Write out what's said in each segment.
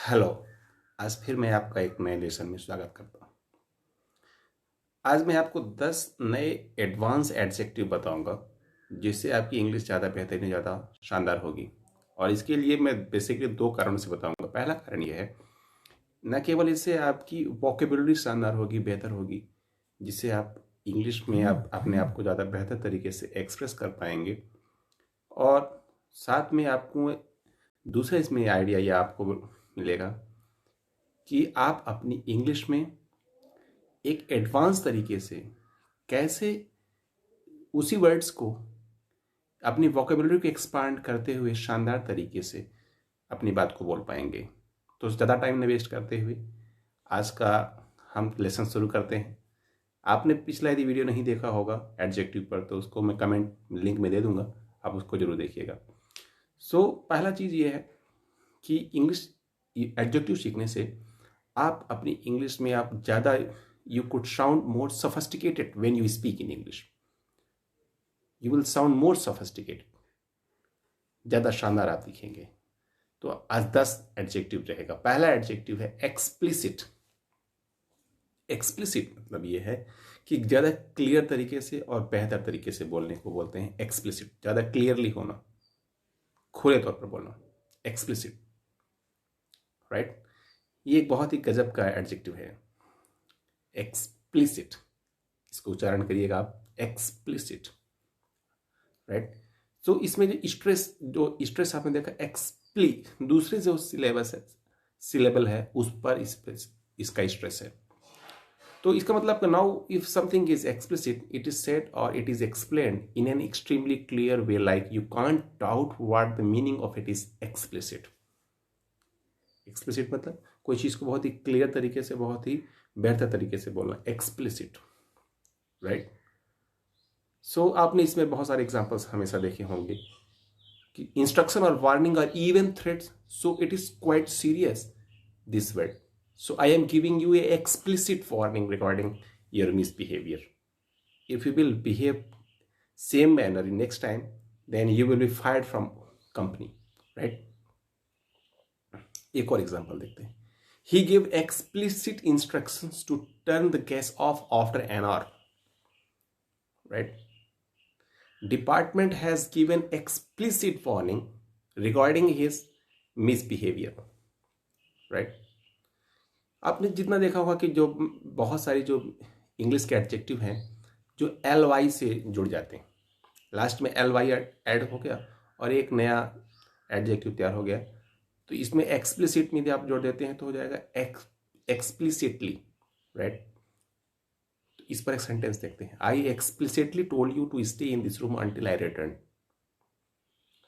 Hello. आज फिर मैं आपका एक नए लेसन में स्वागत करता हूँ। आज मैं आपको 10 नए एडवांस एडजेक्टिव बताऊंगा जिससे आपकी इंग्लिश ज़्यादा बेहतरीन, ज़्यादा शानदार होगी। और इसके लिए मैं बेसिकली दो कारणों से बताऊंगा। पहला कारण यह है, न केवल इससे आपकी वोकेबुलरी शानदार होगी, बेहतर होगी, जिससे आप इंग्लिश में आप अपने आप को ज़्यादा बेहतर तरीके से एक्सप्रेस कर पाएंगे, और साथ में आपको दूसरा इसमें आइडिया यह आपको मिलेगा कि आप अपनी इंग्लिश में एक एडवांस तरीके से कैसे उसी वर्ड्स को अपनी वोकेबुलरी को एक्सपांड करते हुए शानदार तरीके से अपनी बात को बोल पाएंगे। तो ज़्यादा टाइम न वेस्ट करते हुए आज का हम लेसन शुरू करते हैं। आपने पिछला यदि वीडियो नहीं देखा होगा एडजेक्टिव पर, तो उसको मैं कमेंट लिंक में दे दूंगा, आप उसको जरूर देखिएगा। पहला चीज़ ये है कि इंग्लिश एडजेक्टिव सीखने से आप अपनी इंग्लिश में आप ज़्यादा, you could sound more sophisticated when you speak in English. You will sound more sophisticated. ज़्यादा शानदार आप दिखेंगे। तो आज 10 एडजेक्टिव रहेगा। पहला एडजेक्टिव है एक्सप्लिसिट। एक्सप्लिसिट मतलब ये है कि ज़्यादा क्लियर तरीके से और बेहतर तरीके से बोलने को बोलते हैं एक्सप्लिसिट। ज़्यादा क्लियरली होना, खुले तौर पर बोलना, एक्सप्लिसिट, राइट। ये एक बहुत ही गजब का एडजेक्टिव है, एक्सप्लिसिट। इसको उच्चारण करिएगा आप, एक्सप्लिसिट, राइट। तो इसमें जो स्ट्रेस आपने देखा, एक्सप्ली, दूसरे जो सिलेबल है उस पर इसका स्ट्रेस है। तो इसका मतलब now if something is explicit, it is said और it is explained in an extremely clear way, like you can't doubt what the meaning of it is explicit. Explicit मतलब कोई चीज को बहुत ही क्लियर तरीके से, बहुत ही बेहतर तरीके से बोलना, एक्सप्लिसिट, राइट। आपने इसमें बहुत सारे एग्जांपल्स हमेशा देखे होंगे कि इंस्ट्रक्शन और warning are even threats, so it is quite serious, this word. So I am giving you a explicit warning regarding your misbehavior. If you will behave same manner in next time, then you will be fired from company, right? एक और example देखते हैं। He gave explicit instructions to turn the gas off after an hour, right? Department has given explicit warning regarding his misbehavior, right? आपने जितना देखा होगा कि जो बहुत सारी जो इंग्लिश के एडजेक्टिव हैं जो एल वाई से जुड़ जाते हैं, लास्ट में एल वाई ऐड हो गया और एक नया एडजेक्टिव तैयार हो गया। तो इसमें एक्सप्लिसिट में आप जोड़ देते हैं तो हो जाएगा एक्सप्लिसिटली, राइट। तो इस पर एक सेंटेंस देखते हैं। I explicitly told you to stay in this room until I return,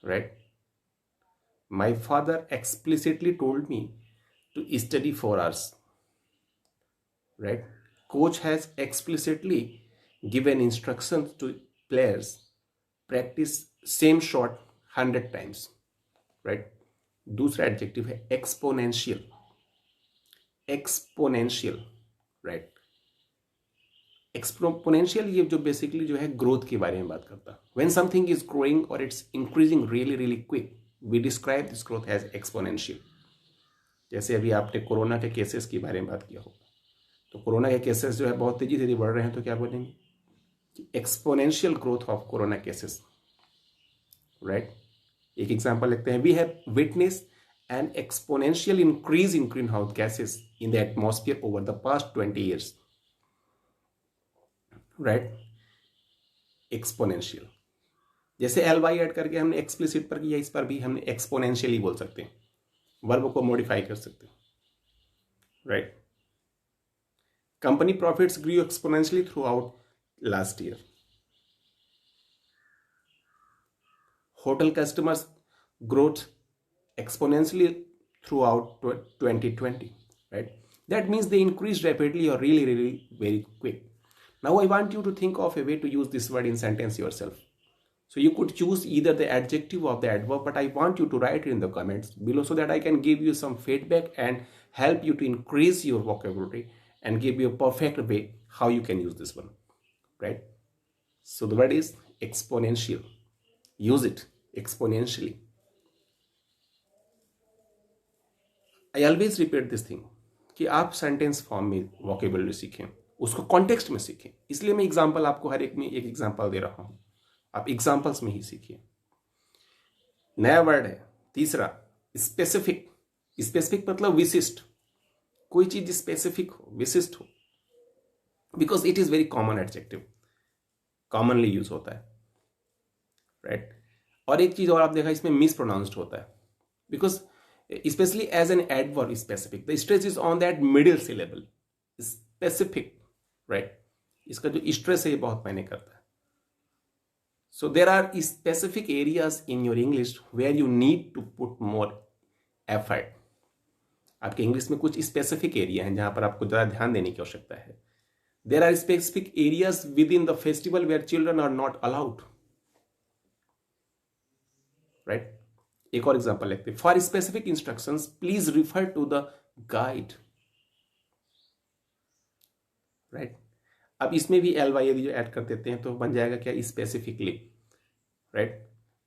right. My father explicitly told me to study 4 hours, right? Coach has explicitly given instructions to players practice same shot 100 times, right? दूसरा adjective है exponential. Exponential, right. Exponential ये जो basically जो है growth के बारे में बात करता है। व्हेन समथिंग इज ग्रोइंग और it's increasing really really quick, we describe this growth as exponential. जैसे अभी आपने कोरोना के केसेस के बारे में बात किया हो, तो कोरोना के केसेस जो है बहुत तेजी से बढ़ रहे हैं, तो क्या बोलेंगे कि exponential growth of corona cases, right. एक एग्जांपल लेते हैं। We have witness an exponential increase in greenhouse gases in the atmosphere over the past 20 years, right. Exponential, जैसे एल वाई ऐड करके हमने एक्सप्लिसिट पर किया, इस पर भी हमने एक्सपोनेंशियली बोल सकते हैं, वर्ब को मॉडिफाई कर सकते हैं, right. Company profits grew exponentially throughout last year. Hotel customers growth exponentially throughout 2020, right? That means they increased rapidly or really, really very quick. Now I want you to think of a way to use this word in sentence yourself. So you could choose either the adjective or the adverb, but I want you to write it in the comments below so that I can give you some feedback and help you to increase your vocabulary and give you a perfect way how you can use this one, right? So the word is exponential. Use it exponentially. I always repeat this thing कि आप sentence form में vocabulary सीखें, उसको context में सीखें। इसलिए मैं example आपको हर एक में एक एग्जाम्पल दे रहा हूं, आप एग्जाम्पल्स में ही सीखिए। नया वर्ड है तीसरा, स्पेसिफिक। स्पेसिफिक मतलब विशिष्ट, कोई चीज स्पेसिफिक हो, विशिष्ट हो, because it is very common adjective, commonly use होता है, राइट। और एक चीज और आप देखा इसमें मिस प्रोनाउंस्ड होता है, because specially as an adverb specific, the stress is on that middle syllable, specific, right. इसका जो स्ट्रेस है ये बहुत मायने करता है। So there are specific areas in your English where you need to put more effort. आपके English में कुछ स्पेसिफिक एरिया हैं जहां पर आपको ज्यादा ध्यान देने की आवश्यकता है। There are specific areas within the festival where children are not allowed, right. एक और एग्जांपल लेते हैं, for specific instructions please refer to the guide, right. अब इसमें भी एल वाई यदि जो ऐड कर देते हैं तो बन जाएगा क्या, स्पेसिफिकली, राइट।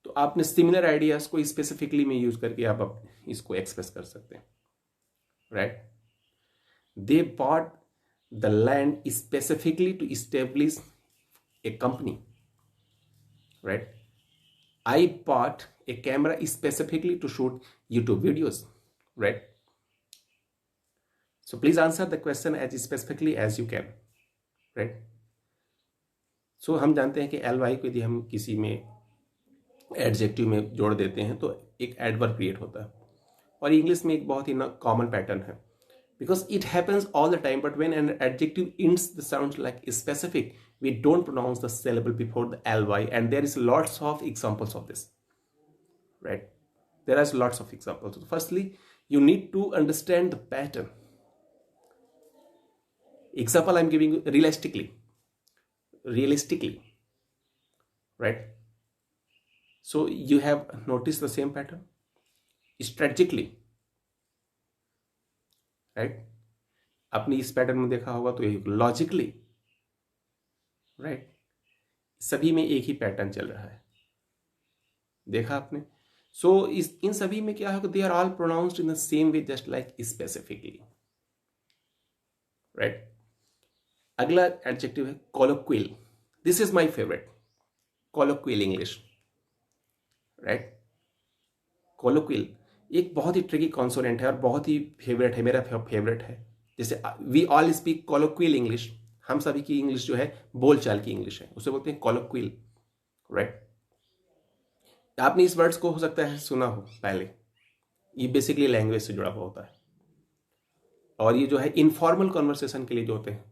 तो आपने सिमिलर आइडियाज को स्पेसिफिकली में यूज करके आप इसको एक्सप्रेस कर सकते हैं, right. They bought the land specifically to establish a company, right. I bought a camera specifically to shoot YouTube videos, right? So please answer the question as specifically as you can, right? So हम जानते हैं कि ly को यदि हम किसी में adjective में जोड़ देते हैं तो एक एडवर्ब क्रिएट होता है, और इंग्लिश में एक बहुत ही कॉमन पैटर्न है, because it happens all the time, but when an adjective ends the sounds like specific, we don't pronounce the syllable before the ly, and there is lots of examples of this, right? There are lots of examples. So firstly, you need to understand the pattern. Example I'm giving you, realistically, right? So you have noticed the same pattern. Strategically, right? आपने इस pattern में देखा होगा, तो एक logically, right. सभी में एक ही पैटर्न चल रहा है, देखा आपने। सो इन सभी में क्या होगा, they are all pronounced in the same way, just like specifically, right. अगला एडजेक्टिव है colloquial. This is my favourite, colloquial English, right. Colloquial एक बहुत ही ट्रिकी कॉन्सोनेंट है और बहुत ही फेवरेट है, मेरा फेवरेट है। जैसे वी ऑल स्पीक कोलोक्वियल इंग्लिश, हम सभी की इंग्लिश जो है बोलचाल की इंग्लिश है, उसे बोलते हैं कोलोक्वियल, राइट। आपने इस वर्ड्स को हो सकता है सुना हो पहले, ये बेसिकली लैंग्वेज से जुड़ा हुआ होता है, और ये जो है इनफॉर्मल कॉन्वर्सेशन के लिए जो होते हैं,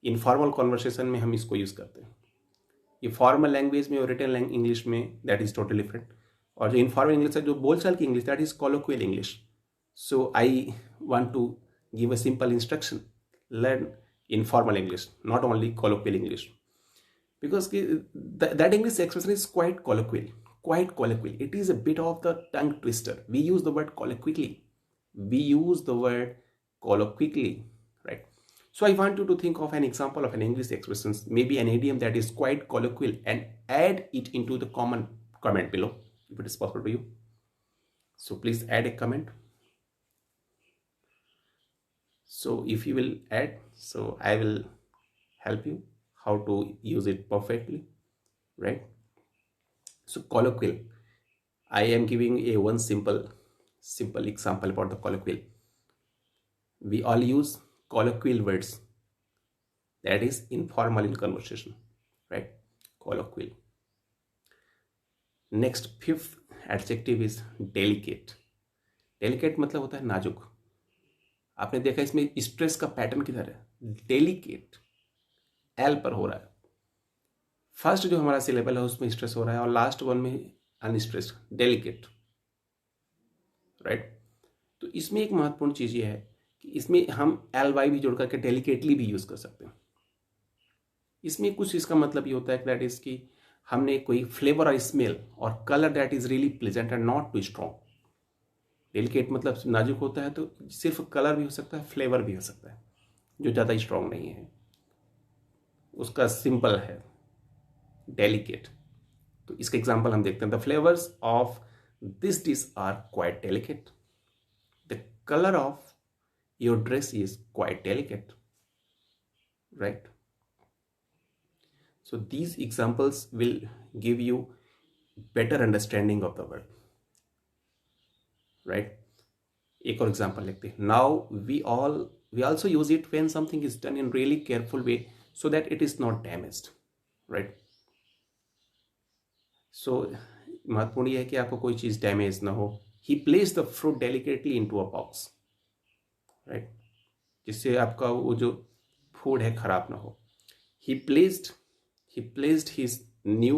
इनफॉर्मल कॉन्वर्सेशन में हम इसको यूज करते हैं। ये फॉर्मल लैंग्वेज में और रिटन इंग्लिश में दैट इज टोटली डिफरेंट, और जो इनफॉर्मल इंग्लिश है, जो बोलचाल की English, that is colloquial English. So I want to give a simple instruction, learn informal English, not only colloquial English, because that English expression is quite colloquial. It is a bit of the tongue twister. We use the word colloquially, right? So I want you to think of an example of an English expression, maybe an idiom that is quite colloquial, and add it into the comment below if it is possible to you. So please add a comment. So if you will add, so I will help you how to use it perfectly, right? So colloquial, I am giving a one simple example about the colloquial. We all use colloquial words, that is informal in conversation, right? Colloquial. Next, fifth adjective is delicate. Delicate मतलब होता है नाजुक। आपने देखा इसमें stress का pattern किधर है, डेलिकेट, एल पर हो रहा है। फर्स्ट जो हमारा सिलेबल है उसमें स्ट्रेस हो रहा है, और लास्ट वन में अनस्ट्रेस्ड, डेलिकेट, राइट। तो इसमें एक महत्वपूर्ण चीज ये है कि इसमें हम एल वाई भी जोड़ करके डेलिकेटली भी यूज कर सकते हैं। इसमें कुछ इसका मतलब ये होता है दैट इज कि हमने कोई फ्लेवर और स्मेल और colour that is really pleasant and not too strong. Delicate मतलब नाजुक होता है, तो सिर्फ कलर भी हो सकता है, फ्लेवर भी हो सकता है, जो ज़्यादा स्ट्रॉन्ग नहीं है, उसका सिंपल है डेलिकेट। तो इसका एग्जांपल हम देखते हैं, the flavours of this dish are quite delicate, the color of your dress is quite delicate, right? So these examples will give you better understanding of the word, right? एक और example लेते हैं. Now we also use it when something is done in really careful way so that it is not damaged, right? So महत्वपूर्ण यह है कि आपको कोई चीज डैमेज ना हो. He placed the fruit delicately into a box, right? जिससे आपका वो जो फूड है खराब ना हो. He placed his new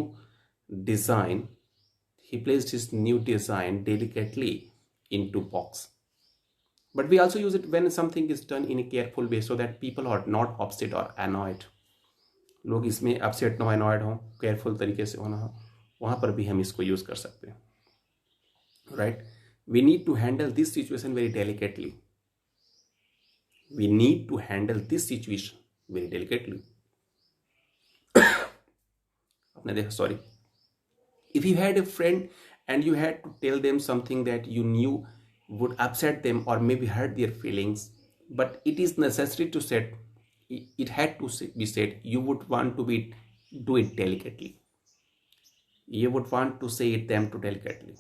design he placed his new design delicately into box. But we also use it when something is done in a careful way so that people are not upset or annoyed. लोग इसमें upset ना annoyed हो, careful तरीके से होना हो, वहाँ पर भी हम इसको use कर सकते हैं, right? We need to handle this situation very delicately. We need to handle this situation very delicately. आपने देखा, sorry. If you had a friend and you had to tell them something that you knew would upset them or maybe hurt their feelings, but it is necessary to say, it had to be said, you would want to do it delicately. You would want to say it them too delicately.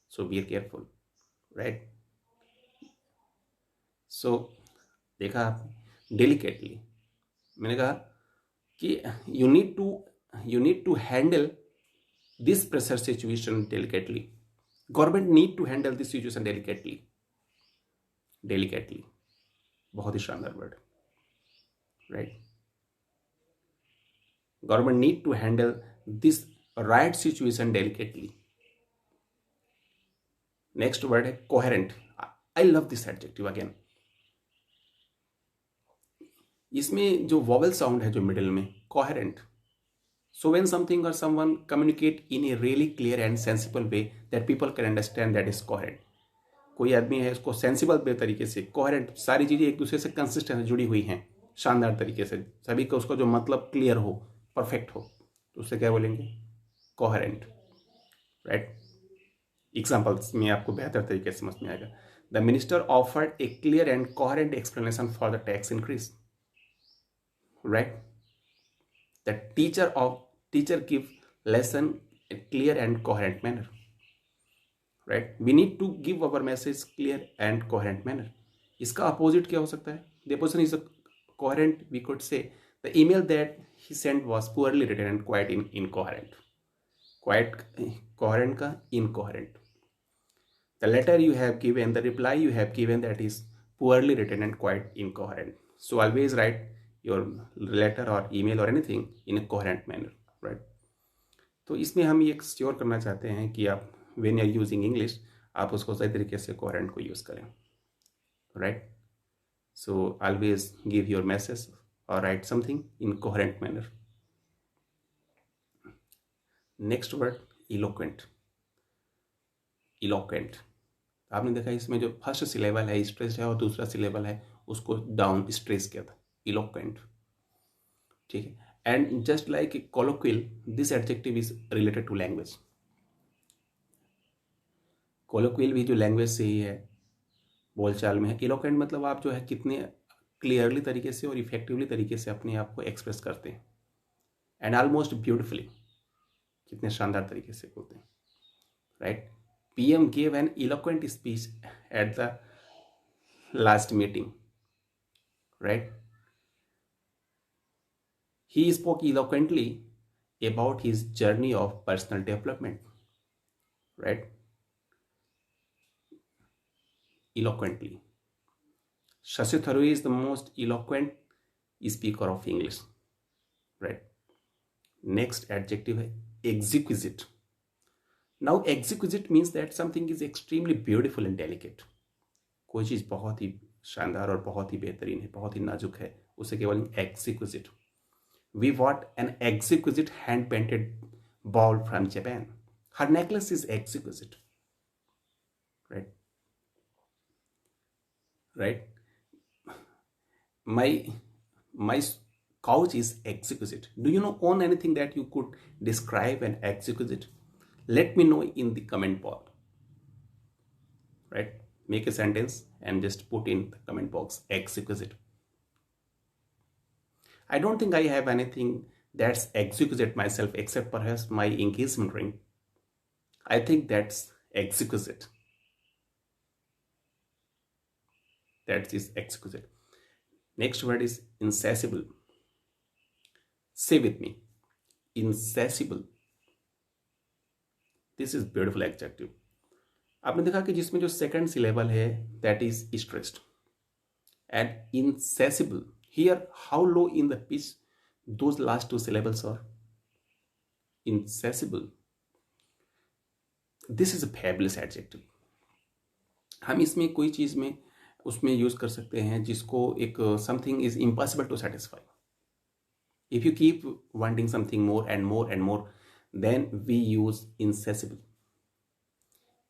So be careful, right? So देखा delicately, मैंने कहा कि you need to handle this pressure situation delicately. Government need to handle this situation delicately. बहुत ही शानदार word, right? Government need to handle this right situation delicately. Next word है coherent. I love this adjective again. इसमें जो vowel sound है जो middle में, coherent. So when something or someone communicate in a really clear and sensible way that people can understand, that is coherent. कोई आदमी है, उसको सेंसिबल तरीके से, कोहेरेंट, सारी चीजें एक दूसरे से कंसिस्टेंट जुड़ी हुई हैं शानदार तरीके से, सभी को उसका जो मतलब क्लियर हो, परफेक्ट हो, तो उससे क्या बोलेंगे? Coherent, right? एग्जाम्पल्स में आपको बेहतर तरीके से समझ में आएगा. The minister offered A clear and coherent explanation for the tax increase, right? The teacher give lesson in clear and coherent manner, right? We need to give our message clear and coherent manner. इसका opposite क्या हो सकता है? The opposition is a coherent. We could say the email that he sent was poorly written and quite incoherent. Quite coherent का incoherent. The letter you have given, the reply you have given, that is poorly written and quite incoherent. So always write your letter or email or anything in a coherent manner, right? तो इसमें हम ये sure करना चाहते हैं कि आप when you are using English, आप उसको सही तरीके से coherent को यूज करें, right? So always give your message or write something in coherent manner. Next word, eloquent. Eloquent. आपने देखा इसमें जो फर्स्ट सिलेबल है स्ट्रेस है और दूसरा सिलेबल है उसको डाउन स्ट्रेस किया था, eloquent, ठीक है. And just like colloquial, this adjective is related to language. colloquial भी जो लैंग्वेज से ही है, बोलचाल में है. eloquent मतलब आप जो है कितने क्लियरली तरीके से और इफेक्टिवली तरीके से अपने आप को एक्सप्रेस करते हैं, एंड ऑलमोस्ट ब्यूटिफुली, कितने शानदार तरीके से बोलते हैं, right? PM gave an eloquent speech at the last meeting, right? He spoke eloquently about his journey of personal development, right? Eloquently. Shashi Tharoor is the most eloquent speaker of English, right? Next adjective है exquisite. Now exquisite means that something is extremely beautiful and delicate. कोई चीज़ बहुत ही शानदार और बहुत ही बेहतरीन है, बहुत ही नाजुक है, उसे केवल exquisite. We bought an exquisite hand-painted ball from Japan. Her necklace is exquisite, right? Right? My couch is exquisite. Do you own anything that you could describe an exquisite? Let me know in the comment box, right? make a sentence and just put in the comment box exquisite. I don't think I have anything that's exquisite myself except perhaps my engagement ring. I think that's exquisite. That is exquisite. Next word is insatiable. Say with me, insatiable. This is beautiful adjective. आपने देखा कि जिसमें जो second syllable है that is stressed and insatiable. Here, how low in the pitch those last two syllables are. Insatiable. This is a fabulous adjective. हम इसमें कोई चीज़ में उसमें यूज़ कर सकते हैं जिसको एक something is impossible to satisfy. If you keep wanting something more and more and more, then we use insatiable.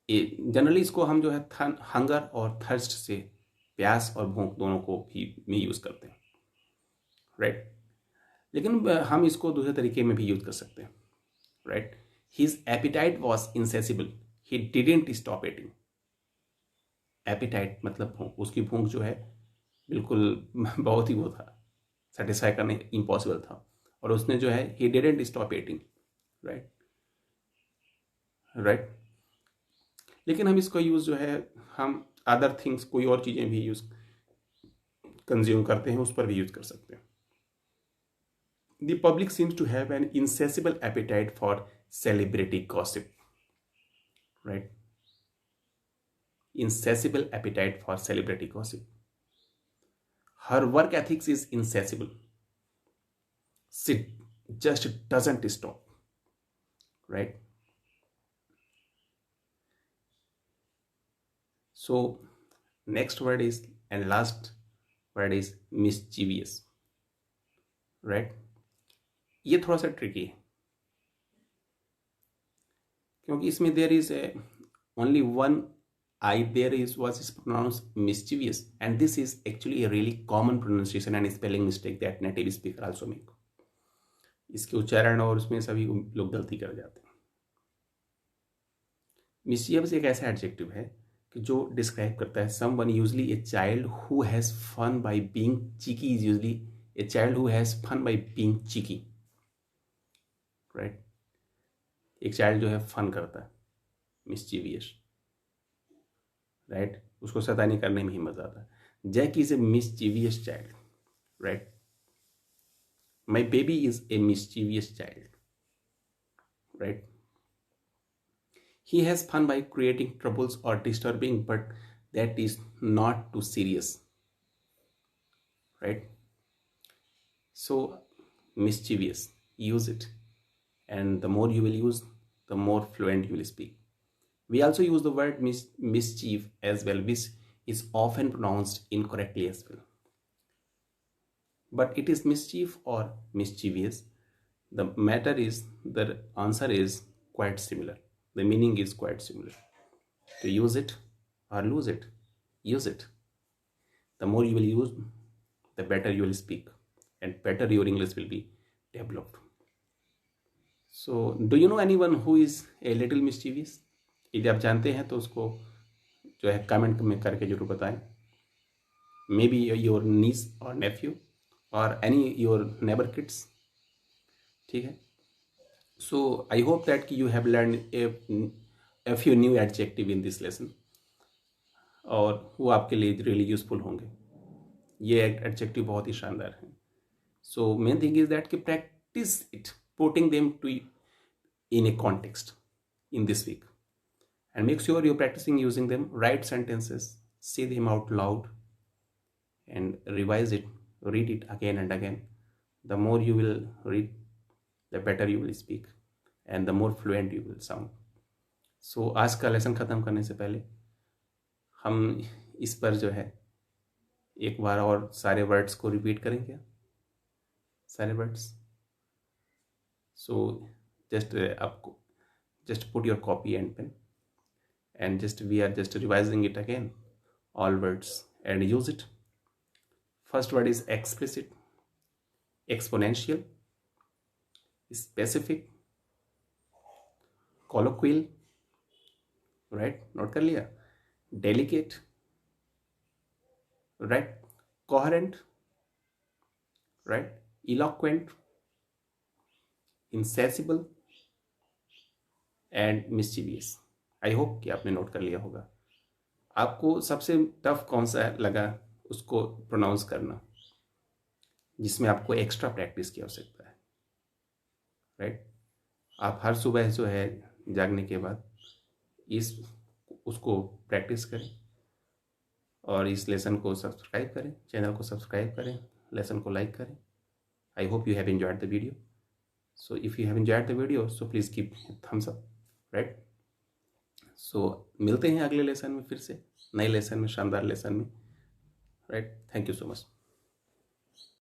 Generally इसको हम जो है हंगर और थर्स्ट से, प्यास और भूख दोनों को भी में यूज़ करते हैं, राइट. लेकिन हम इसको दूसरे तरीके में भी यूज़ कर सकते हैं, right. His appetite was insatiable. He didn't stop eating. Appetite मतलब भूख, उसकी भूख जो है बिल्कुल बहुत ही वो था, सेटिस्फाई करने इम्पॉसिबल था, और उसने जो है he didn't stop eating, right, right. लेकिन हम इसका यूज़ जो है हम अदर थिंग्स, कोई और चीज़ें भी यूज़ कंज्यूम करते हैं उस पर भी यूज़ कर सकते हैं. The public seems to have an insatiable appetite for celebrity gossip, right? Insatiable appetite for celebrity gossip. Her work ethics is insatiable. She just doesn't stop, right? So next word is, and last word is mischievous, right? ये थोड़ा सा tricky है क्योंकि इसमें there is only one I there is was pronounce mischievous, and this is actually a really common pronunciation and spelling mistake that native speaker also make. इसके उच्चारण और उसमें सभी लोग गलती कर जाते हैं. मिस्चीवियस एक ऐसा एडजेक्टिव है कि जो डिस्क्राइब करता है someone, usually a child who has fun by being cheeky, is usually a child who has fun by being cheeky, right. एक चाइल्ड जो है फन करता है, मिस्चीवियस, राइट. उसको शैतानी करने में ही मजा आता है. Jack is a mischievous child, right. My baby is a mischievous child, right. He has fun by creating troubles और disturbing, but that is not too serious, right. So mischievous, use it, and the more you will use, the more fluent you will speak. We also use the word mischief as well, which is often pronounced incorrectly as well. But it is mischief or mischievous. The matter is, the answer is quite similar. The meaning is quite similar. To use it or lose it, use it. The more you will use, the better you will speak, and better your English will be developed. So, do you know anyone who is a little mischievous? यदि आप जानते हैं तो उसको जो है comment में करके जरूर बताएं. मे बी योर नीस और नेफ्यू और एनी योर नेबर किड्स, ठीक है. So I hope that you have learn a few new adjective in this lesson, और वो आपके लिए रियली यूजफुल होंगे. ये एडजेक्टिव बहुत ही शानदार है. So main thing is that कि practice it, putting them to in a context in this week, and make sure you're practicing using them. Write sentences, say them out loud, and revise it, read it again and again. The more you will read, the better you will speak, and the more fluent you will sound. So आज का lesson ख़त्म करने से पहले हम इस पर जो है एक बार और सारे वर्ड्स को रिपीट करेंगे, सारे वर्ड्स. So आपको just put your copy and pen, and we are just revising it again, all words, and use it. First word is explicit, exponential, specific, colloquial, right? Note कर लिया. Delicate, right? Coherent, right? Eloquent, insatiable and mischievous. I hope कि आपने note कर लिया होगा। आपको सबसे tough कौन सा लगा उसको प्रोनाउंस करना, जिसमें आपको एक्स्ट्रा प्रैक्टिस की आवश्यकता है, राइट? आप हर सुबह जो है जागने के बाद इस उसको प्रैक्टिस करें और इस लेसन को सब्सक्राइब करें, चैनल को सब्सक्राइब करें, लेसन को लाइक करें। I hope you have enjoyed the video. So if you have enjoyed the video so please keep thumbs up, right? So मिलते हैं अगले लेसन में, फिर से नए लेसन में, शानदार लेसन में, right? Thank you so much.